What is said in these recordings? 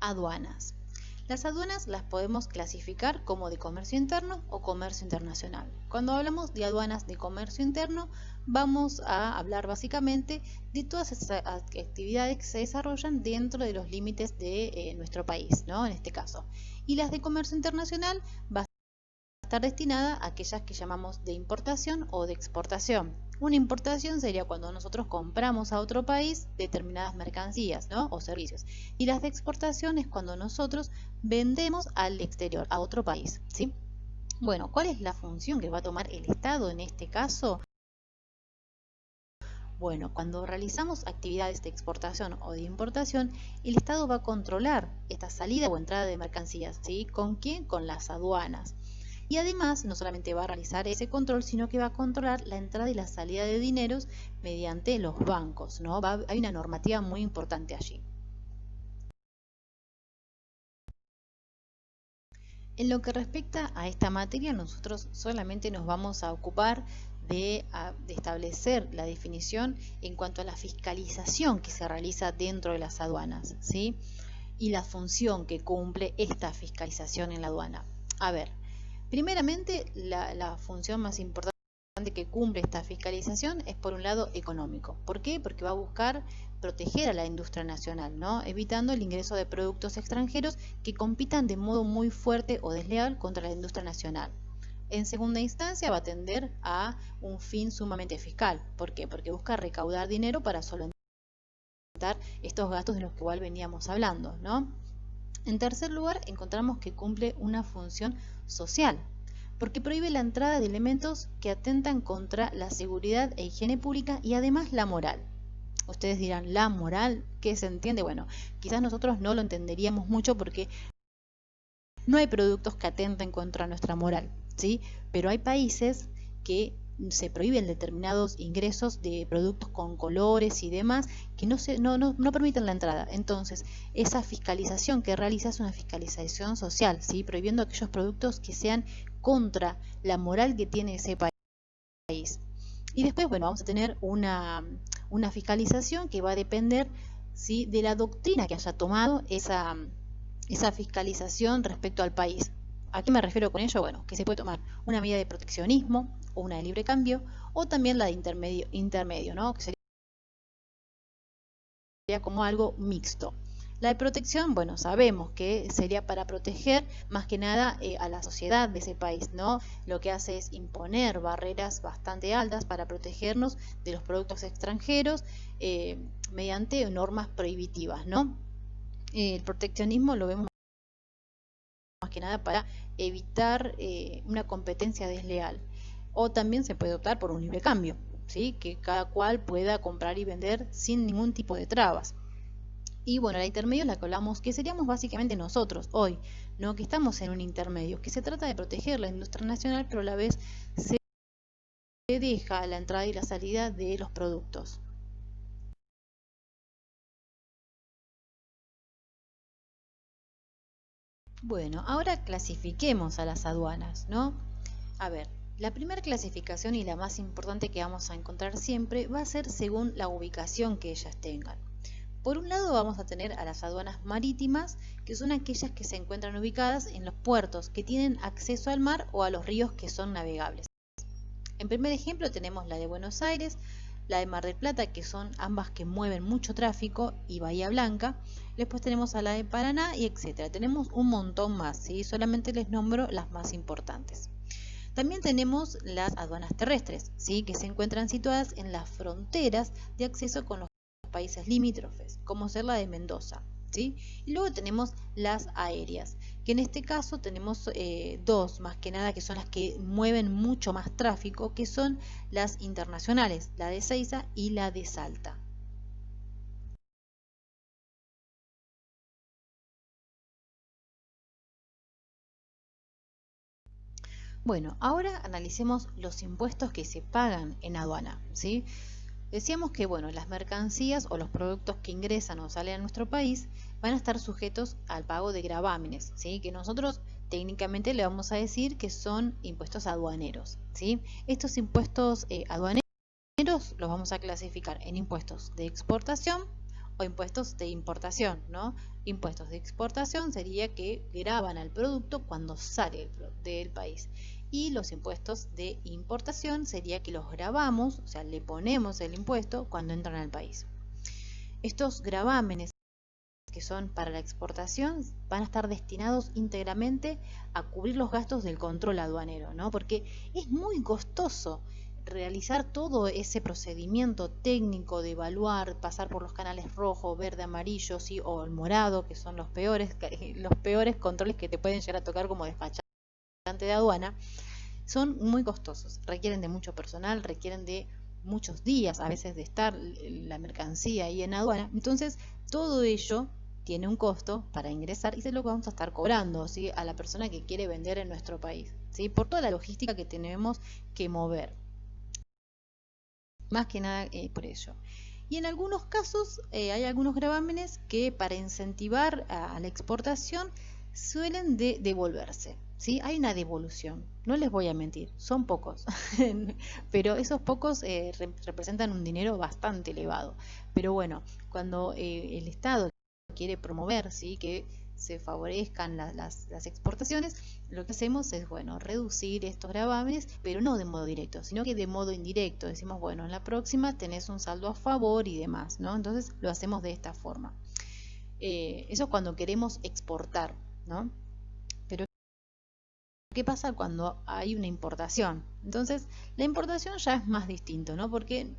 Aduanas. Las aduanas las podemos clasificar como de comercio interno o comercio internacional. Cuando hablamos de aduanas de comercio interno, vamos a hablar básicamente de todas esas actividades que se desarrollan dentro de los límites de nuestro país, ¿no? En este caso. Y las de comercio internacional va a estar destinada a aquellas que llamamos de importación o de exportación. Una importación sería cuando nosotros compramos a otro país determinadas mercancías, ¿no? O servicios. Y las de exportación es cuando nosotros vendemos al exterior, a otro país, ¿sí? Bueno, ¿cuál es la función que va a tomar el Estado en este caso? Bueno, cuando realizamos actividades de exportación o de importación, el Estado va a controlar esta salida o entrada de mercancías, ¿sí? ¿Con quién? Con las aduanas. Y además, no solamente va a realizar ese control, sino que va a controlar la entrada y la salida de dineros mediante los bancos, ¿no? Hay una normativa muy importante allí. En lo que respecta a esta materia, nosotros solamente nos vamos a ocupar de establecer la definición en cuanto a la fiscalización que se realiza dentro de las aduanas, ¿sí? Y la función que cumple esta fiscalización en la aduana. A ver, primeramente, la función más importante que cumple esta fiscalización es por un lado económico. ¿Por qué? Porque va a buscar proteger a la industria nacional, ¿no? Evitando el ingreso de productos extranjeros que compitan de modo muy fuerte o desleal contra la industria nacional. En segunda instancia va a tender a un fin sumamente fiscal. ¿Por qué? Porque busca recaudar dinero para solventar estos gastos de los que igual veníamos hablando, ¿no? En tercer lugar, encontramos que cumple una función social, porque prohíbe la entrada de elementos que atentan contra la seguridad e higiene pública y además la moral. Ustedes dirán, ¿la moral? ¿Qué se entiende? Bueno, quizás nosotros no lo entenderíamos mucho porque no hay productos que atenten contra nuestra moral, ¿sí? Pero hay países que se prohíben determinados ingresos de productos con colores y demás que no permiten la entrada. Entonces, esa fiscalización que realiza es una fiscalización social, ¿sí? Prohibiendo aquellos productos que sean contra la moral que tiene ese país. Y después, bueno, vamos a tener una fiscalización que va a depender, ¿sí?, de la doctrina que haya tomado esa fiscalización respecto al país. ¿A qué me refiero con ello? Bueno, que se puede tomar una medida de proteccionismo o una de libre cambio, o también la de intermedio, ¿no? Que sería como algo mixto. La de protección, bueno, sabemos que sería para proteger más que nada a la sociedad de ese país, ¿no? Lo que hace es imponer barreras bastante altas para protegernos de los productos extranjeros mediante normas prohibitivas, ¿no? El proteccionismo lo vemos más que nada para evitar una competencia desleal. O también se puede optar por un libre cambio, ¿sí? Que cada cual pueda comprar y vender sin ningún tipo de trabas. Y bueno, la intermedio es la que hablamos, que seríamos básicamente nosotros hoy, ¿no? Que estamos en un intermedio, que se trata de proteger la industria nacional, pero a la vez se deja la entrada y la salida de los productos. Bueno, ahora clasifiquemos a las aduanas, ¿no? A ver, la primera clasificación y la más importante que vamos a encontrar siempre va a ser según la ubicación que ellas tengan. Por un lado vamos a tener a las aduanas marítimas, que son aquellas que se encuentran ubicadas en los puertos que tienen acceso al mar o a los ríos que son navegables. En primer ejemplo tenemos la de Buenos Aires, la de Mar del Plata, que son ambas que mueven mucho tráfico, y Bahía Blanca. Después tenemos a la de Paraná y etcétera. Tenemos un montón más, ¿sí? Solamente les nombro las más importantes. También tenemos las aduanas terrestres, ¿sí?, que se encuentran situadas en las fronteras de acceso con los países limítrofes, como ser la de Mendoza, ¿sí? Y luego tenemos las aéreas, que en este caso tenemos dos, más que nada, que son las que mueven mucho más tráfico, que son las internacionales, la de Ezeiza y la de Salta. Bueno, ahora analicemos los impuestos que se pagan en aduana, ¿sí? Decíamos que, bueno, las mercancías o los productos que ingresan o salen a nuestro país van a estar sujetos al pago de gravámenes, ¿sí? Que nosotros técnicamente le vamos a decir que son impuestos aduaneros, ¿sí? Estos impuestos aduaneros los vamos a clasificar en impuestos de exportación o impuestos de importación, ¿no? Impuestos de exportación sería que graban al producto cuando sale del país. Y los impuestos de importación sería que los grabamos, o sea, le ponemos el impuesto cuando entran al país. Estos gravámenes que son para la exportación van a estar destinados íntegramente a cubrir los gastos del control aduanero, ¿no? Porque es muy costoso realizar todo ese procedimiento técnico de evaluar, pasar por los canales rojo, verde, amarillo, ¿sí? O el morado, que son los peores controles que te pueden llegar a tocar como despachante de aduana, son muy costosos, requieren de mucho personal, requieren de muchos días a veces de estar la mercancía ahí en aduana. Entonces todo ello tiene un costo para ingresar y se lo vamos a estar cobrando, ¿sí? A la persona que quiere vender en nuestro país, ¿sí? Por toda la logística que tenemos que mover. Más que nada por ello. Y en algunos casos hay algunos gravámenes que para incentivar a la exportación suelen devolverse, ¿sí? Hay una devolución, no les voy a mentir, son pocos, pero esos pocos representan un dinero bastante elevado. Pero bueno, cuando el Estado quiere promover, ¿sí? Que se favorezcan las exportaciones, lo que hacemos es, bueno, reducir estos gravámenes, pero no de modo directo, sino que de modo indirecto. Decimos, bueno, en la próxima tenés un saldo a favor y demás, ¿no? Entonces lo hacemos de esta forma. Eso es cuando queremos exportar, ¿no? Pero ¿qué pasa cuando hay una importación? Entonces, la importación ya es más distinto, ¿no? Porque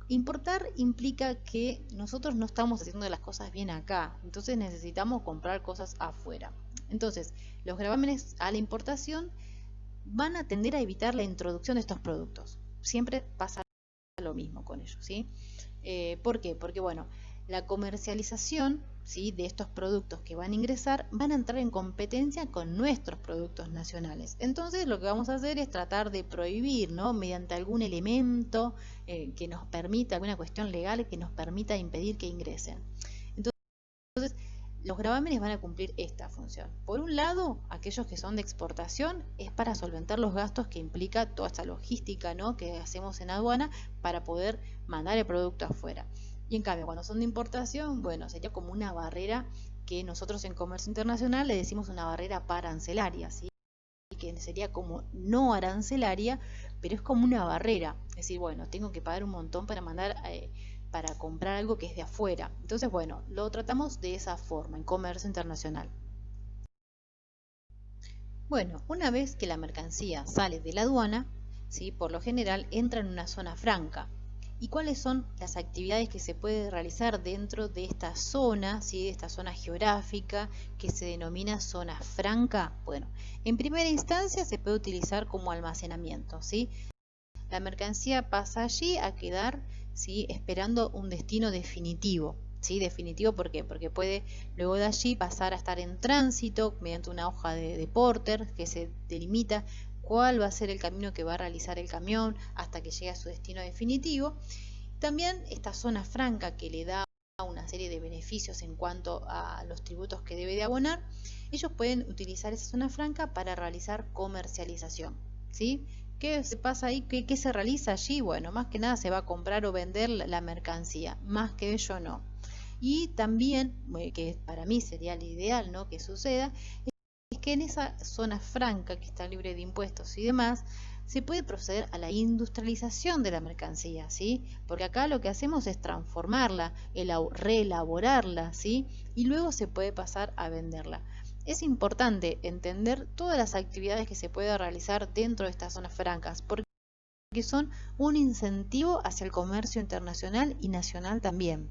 importar implica que nosotros no estamos haciendo las cosas bien acá, entonces necesitamos comprar cosas afuera. Entonces, los gravámenes a la importación van a tender a evitar la introducción de estos productos. Siempre pasa lo mismo con ellos, ¿sí? ¿Por qué? Porque, bueno, la comercialización, ¿sí? De estos productos que van a ingresar van a entrar en competencia con nuestros productos nacionales. Entonces lo que vamos a hacer es tratar de prohibir, ¿no? Mediante algún elemento que nos permita, alguna cuestión legal que nos permita impedir que ingresen. Entonces, los gravámenes van a cumplir esta función. Por un lado, aquellos que son de exportación es para solventar los gastos que implica toda esta logística, ¿no? Que hacemos en aduana para poder mandar el producto afuera. Y en cambio, cuando son de importación, bueno, sería como una barrera que nosotros en comercio internacional le decimos una barrera parancelaria, ¿sí? Que sería como no arancelaria, pero es como una barrera. Es decir, bueno, tengo que pagar un montón para mandar, para comprar algo que es de afuera. Entonces, bueno, lo tratamos de esa forma en comercio internacional. Bueno, una vez que la mercancía sale de la aduana, ¿sí? Por lo general entra en una zona franca. ¿Y cuáles son las actividades que se puede realizar dentro de esta zona, ¿sí? De esta zona geográfica que se denomina zona franca? Bueno, en primera instancia se puede utilizar como almacenamiento, ¿sí? La mercancía pasa allí a quedar, ¿sí? Esperando un destino definitivo. ¿Sí? Definitivo, ¿por qué? Porque puede luego de allí pasar a estar en tránsito mediante una hoja de Porter que se delimita cuál va a ser el camino que va a realizar el camión hasta que llegue a su destino definitivo. También esta zona franca que le da una serie de beneficios en cuanto a los tributos que debe de abonar, ellos pueden utilizar esa zona franca para realizar comercialización, ¿sí? ¿Qué se pasa ahí? ¿Qué se realiza allí? Bueno, más que nada se va a comprar o vender la mercancía, más que ello no. Y también, que para mí sería lo ideal, ¿no? Que suceda, es que en esa zona franca que está libre de impuestos y demás, se puede proceder a la industrialización de la mercancía, ¿sí? Porque acá lo que hacemos es transformarla, reelaborarla, ¿sí? Y luego se puede pasar a venderla. Es importante entender todas las actividades que se puede realizar dentro de estas zonas francas, porque son un incentivo hacia el comercio internacional y nacional también.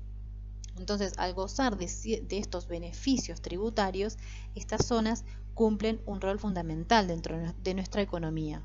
Entonces, al gozar de estos beneficios tributarios, estas zonas cumplen un rol fundamental dentro de nuestra economía.